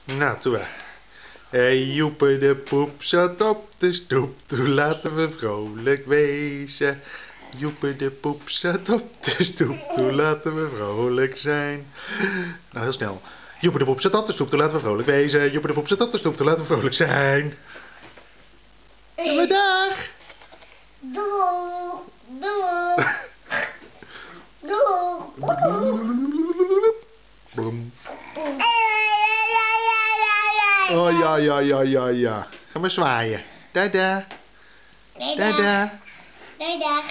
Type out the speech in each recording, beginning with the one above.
Nou, toe maar. Hey, Joepe de poep zat op de stoep, toen laten we vrolijk wezen. Joepe de poep zat op de stoep, toen laten we vrolijk zijn. Nou, heel snel. Joepe de poep zat op de stoep, toen laten we vrolijk wezen. Joepe de poep zat op de stoep, toen laten we vrolijk zijn. En maar dag! Doeg! Doeg! Doeg! Bloem. Oh ja, ja, ja, ja, ja. Ga maar zwaaien. Dada. Dada. Dag.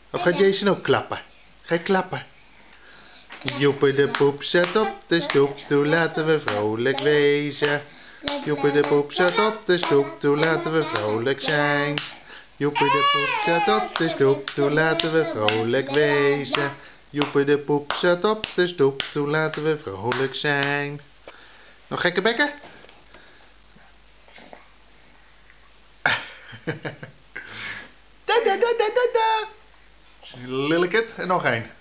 Of gaat Jason ook klappen? Ga je klappen? Joepe de poep zat op de stoep, toen laten we vrolijk wezen. Joepe de poep zat op de stoep, toen laten we vrolijk zijn. Joepe de poep zat op de stoep, toen laten we vrolijk wezen. Joepe de poep zat op de stoep, toen laten we vrolijk zijn. Nog gekke bekken? Da da da da da da. Lillekit en nog één.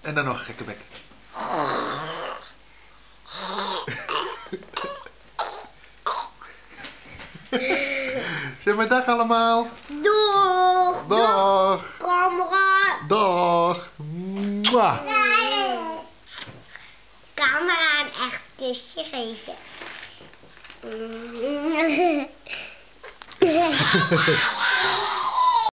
En dan nog een gekke bek. Zeg maar dag allemaal. Doeg! Dag. Camera! Dag. Mwah. Camera een echt kusje geven.